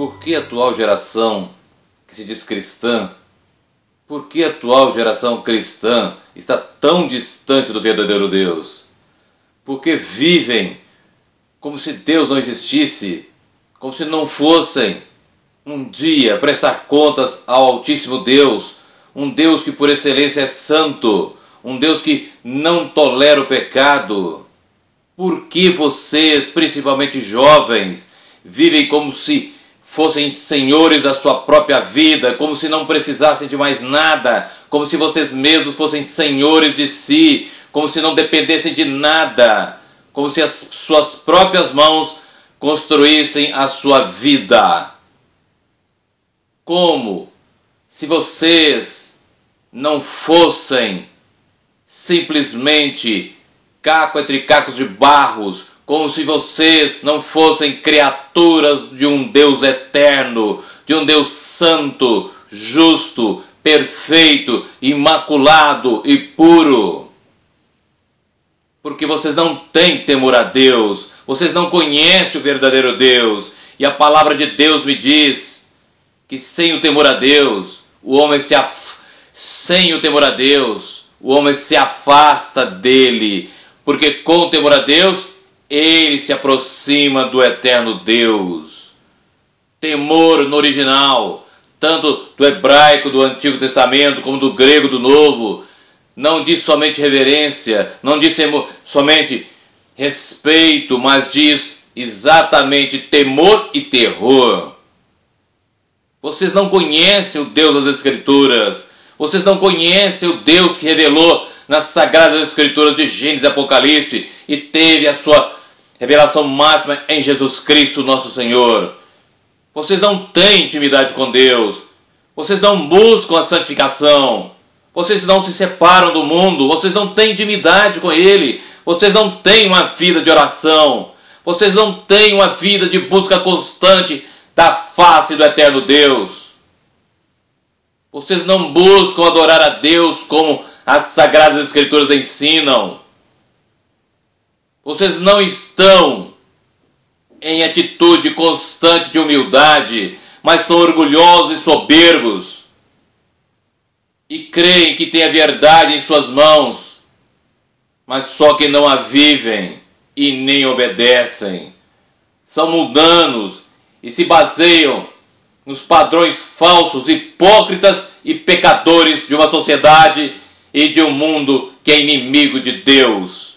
Por que a atual geração que se diz cristã, por que a atual geração cristã está tão distante do verdadeiro Deus? Porque vivem como se Deus não existisse, como se não fossem um dia prestar contas ao Altíssimo Deus, um Deus que por excelência é santo, um Deus que não tolera o pecado. Por que vocês, principalmente jovens, vivem como se fossem senhores da sua própria vida, como se não precisassem de mais nada, como se vocês mesmos fossem senhores de si, como se não dependessem de nada, como se as suas próprias mãos construíssem a sua vida? Como se vocês não fossem simplesmente caco entre cacos de barros, como se vocês não fossem criaturas de um Deus eterno, de um Deus santo, justo, perfeito, imaculado e puro. Porque vocês não têm temor a Deus, vocês não conhecem o verdadeiro Deus, e a palavra de Deus me diz que sem o temor a Deus, o homem se afasta dele, porque com o temor a Deus, ele se aproxima do eterno Deus. Temor no original, tanto do hebraico do Antigo Testamento como do grego do Novo, não diz somente reverência, não diz somente respeito, mas diz exatamente temor e terror. Vocês não conhecem o Deus das Escrituras, vocês não conhecem o Deus que revelou nas Sagradas Escrituras de Gênesis e Apocalipse e teve a sua revelação máxima em Jesus Cristo, nosso Senhor. Vocês não têm intimidade com Deus, vocês não buscam a santificação, vocês não se separam do mundo, vocês não têm intimidade com Ele, vocês não têm uma vida de oração, vocês não têm uma vida de busca constante da face do eterno Deus. Vocês não buscam adorar a Deus como as Sagradas Escrituras ensinam. Vocês não estão em atitude constante de humildade, mas são orgulhosos e soberbos e creem que têm a verdade em suas mãos, mas só que não a vivem e nem obedecem. São mundanos e se baseiam nos padrões falsos, hipócritas e pecadores de uma sociedade e de um mundo que é inimigo de Deus.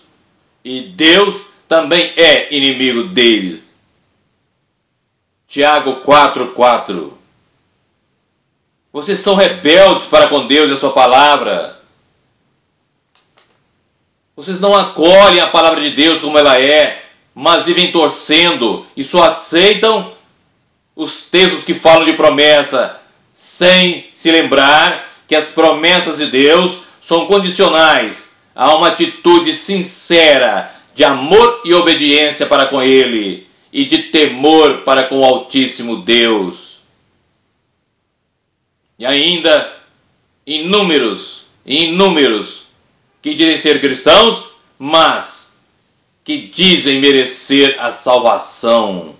E Deus também é inimigo deles. Tiago 4:4. Vocês são rebeldes para com Deus e a sua palavra. Vocês não acolhem a palavra de Deus como ela é, mas vivem torcendo e só aceitam os textos que falam de promessa, sem se lembrar que as promessas de Deus são condicionais a uma atitude sincera de amor e obediência para com Ele e de temor para com o Altíssimo Deus. E ainda inúmeros que dizem ser cristãos, mas que dizem merecer a salvação,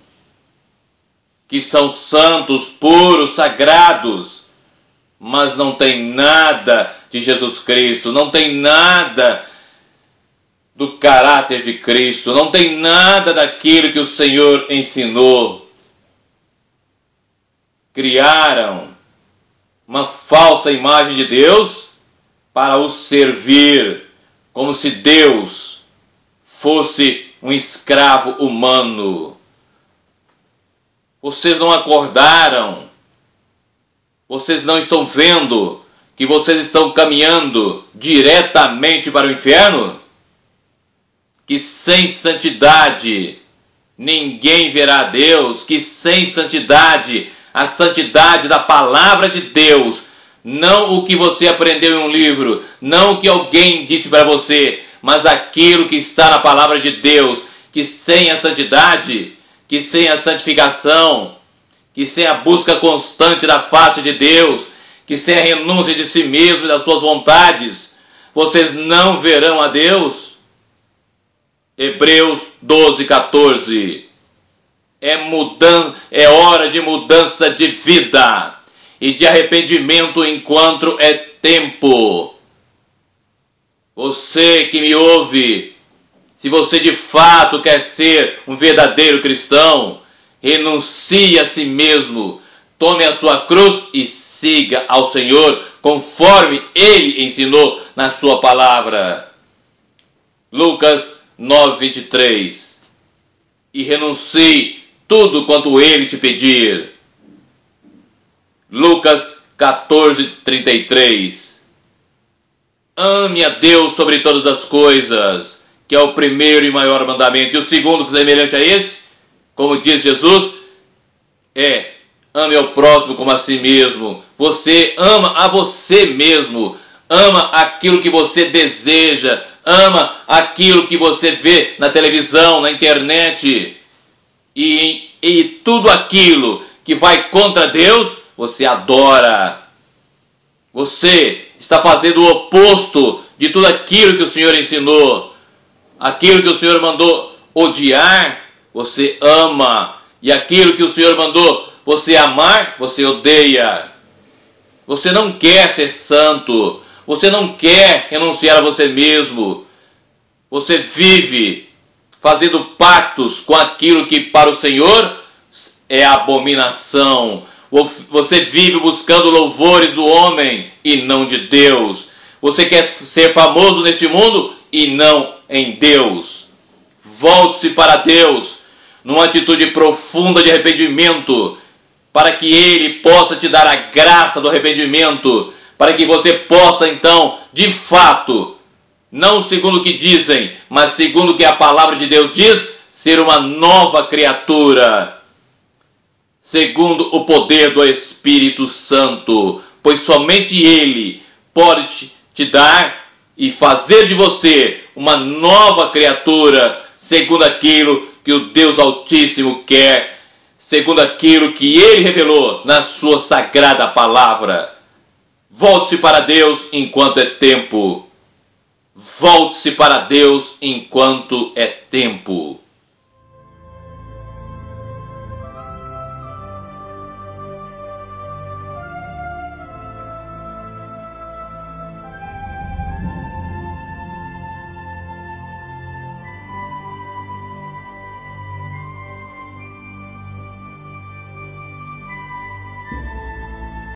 que são santos, puros, sagrados, mas não tem nada de Jesus Cristo, não tem nada do caráter de Cristo, não tem nada daquilo que o Senhor ensinou. Criaram uma falsa imagem de Deus para o servir, como se Deus fosse um escravo humano. Vocês não acordaram, vocês não estão vendo que vocês estão caminhando diretamente para o inferno? Que sem santidade ninguém verá a Deus, que sem santidade, a santidade da palavra de Deus, não o que você aprendeu em um livro, não o que alguém disse para você, mas aquilo que está na palavra de Deus, que sem a santidade, que sem a santificação, que sem a busca constante da face de Deus, que sem a renúncia de si mesmo e das suas vontades, vocês não verão a Deus. Hebreus 12:14. é hora de mudança de vida e de arrependimento enquanto é tempo. Você que me ouve, se você de fato quer ser um verdadeiro cristão, renuncie a si mesmo, tome a sua cruz e siga ao Senhor conforme Ele ensinou na sua palavra. Lucas 9:23. E renuncie tudo quanto Ele te pedir. Lucas 14:33. Ame a Deus sobre todas as coisas, que é o primeiro e maior mandamento. E o segundo, semelhante a esse, como diz Jesus, ame ao próximo como a si mesmo. Você ama a você mesmo. Ama aquilo que você deseja. Ama aquilo que você vê na televisão, na internet. E tudo aquilo que vai contra Deus, você adora. Você está fazendo o oposto de tudo aquilo que o Senhor ensinou. Aquilo que o Senhor mandou odiar, você ama. E aquilo que o Senhor mandou você amar, você odeia. Você não quer ser santo. Você não quer renunciar a você mesmo. Você vive fazendo pactos com aquilo que para o Senhor é abominação. Você vive buscando louvores do homem e não de Deus. Você quer ser famoso neste mundo e não em Deus. Volte-se para Deus numa atitude profunda de arrependimento, para que Ele possa te dar a graça do arrependimento, para que você possa então, de fato, não segundo o que dizem, mas segundo o que a palavra de Deus diz, ser uma nova criatura, segundo o poder do Espírito Santo, pois somente Ele pode te dar e fazer de você uma nova criatura, segundo aquilo que o Deus Altíssimo quer, segundo aquilo que Ele revelou na sua sagrada palavra. Volte-se para Deus enquanto é tempo. Volte-se para Deus enquanto é tempo.